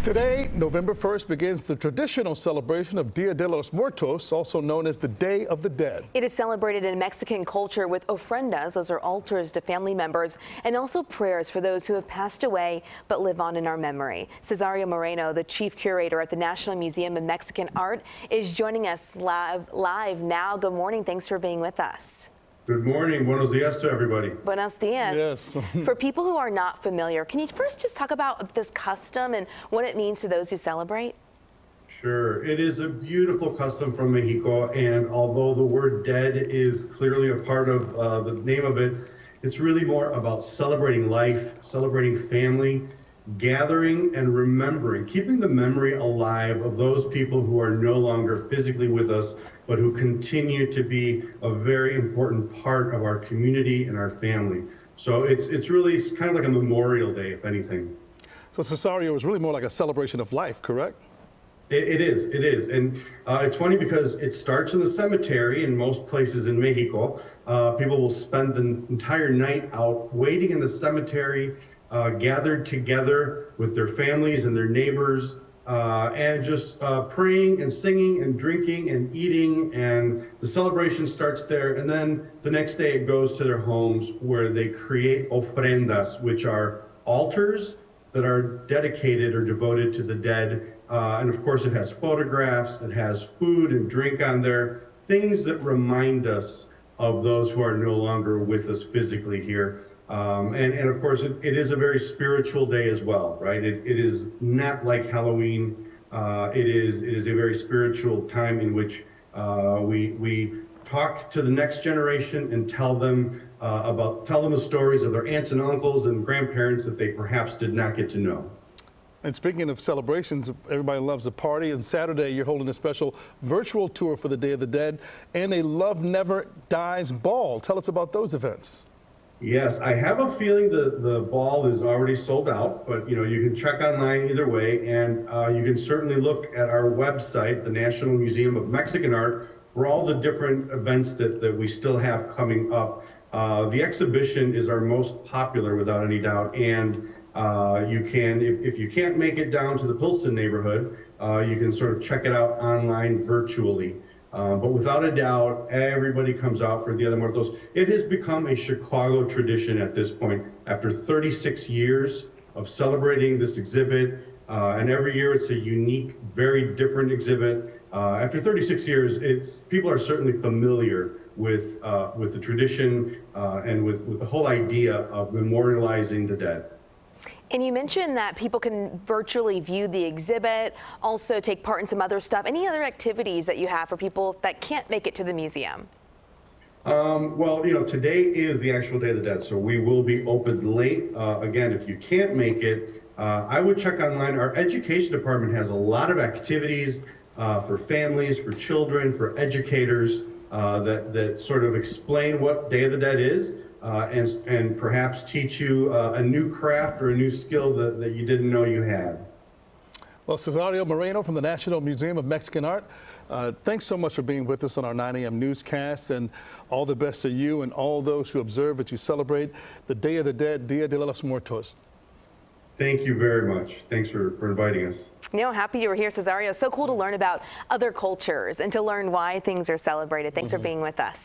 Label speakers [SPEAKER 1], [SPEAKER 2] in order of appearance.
[SPEAKER 1] Today, November 1st, begins the traditional celebration of Dia de los Muertos, also known as the Day of the Dead.
[SPEAKER 2] It is celebrated in Mexican culture with ofrendas, those are altars to family members, and also prayers for those who have passed away but live on in our memory. Cesar Moreno, the chief curator at the National Museum of Mexican Art, is joining us live now. Good morning. Thanks for being with us.
[SPEAKER 3] Good morning. Buenos dias to everybody.
[SPEAKER 2] Buenos dias.
[SPEAKER 1] Yes.
[SPEAKER 2] For people who are not familiar, can you first just talk about this custom and what it means to those who celebrate?
[SPEAKER 3] Sure. It is a beautiful custom from Mexico, and although the word dead is clearly a part of the name of it, it's really more about celebrating life, celebrating family, gathering and remembering, keeping the memory alive of those people who are no longer physically with us, but who continue to be a very important part of our community and our family. So it's really kind of like a Memorial Day, if anything.
[SPEAKER 1] So Cesario is really more like a celebration of life, correct?
[SPEAKER 3] It is. And it's funny because it starts in the cemetery in most places in Mexico. People will spend the entire night out waiting in the cemetery, gathered together with their families and their neighbors, and just praying and singing and drinking and eating, and the celebration starts there. And then the next day it goes to their homes where they create ofrendas, which are altars that are dedicated or devoted to the dead. And of course it has photographs, it has food and drink on there, things that remind us of those who are no longer with us physically here. And of course, it is a very spiritual day as well, right? It is not like Halloween. It is a very spiritual time in which we talk to the next generation and tell them the stories of their aunts and uncles and grandparents that they perhaps did not get to know.
[SPEAKER 1] And speaking of celebrations, everybody loves a party, and Saturday you're holding a special virtual tour for the Day of the Dead and a Love Never Dies ball. Tell us about those events.
[SPEAKER 3] Yes, I have a feeling the ball is already sold out, but you can check online either way, and you can certainly look at our website, the National Museum of Mexican Art, for all the different events that we still have coming up. The exhibition is our most popular without any doubt, and you can, if you can't make it down to the Pilsen neighborhood, you can sort of check it out online virtually. But without a doubt, everybody comes out for Dia de Muertos. It has become a Chicago tradition at this point. After 36 years of celebrating this exhibit, and every year it's a unique, very different exhibit. After 36 years, people are certainly familiar with the tradition and with the whole idea of memorializing the dead.
[SPEAKER 2] And you mentioned that people can virtually view the exhibit, also take part in some other stuff. Any other activities that you have for people that can't make it to the museum?
[SPEAKER 3] Well, today is the actual Day of the Dead, so we will be open late. Again, if you can't make it, I would check online. Our education department has a lot of activities for families, for children, for educators that sort of explain what Day of the Dead is. And perhaps teach you a new craft or a new skill that you didn't know you had.
[SPEAKER 1] Well, Cesar Moreno from the National Museum of Mexican Art, thanks so much for being with us on our 9 a.m. newscast, and all the best to you and all those who observe as you celebrate the Day of the Dead, Dia de los Muertos.
[SPEAKER 3] Thank you very much. Thanks for inviting us.
[SPEAKER 2] Happy you were here, Cesario. So cool to learn about other cultures and to learn why things are celebrated. Thanks for being with us.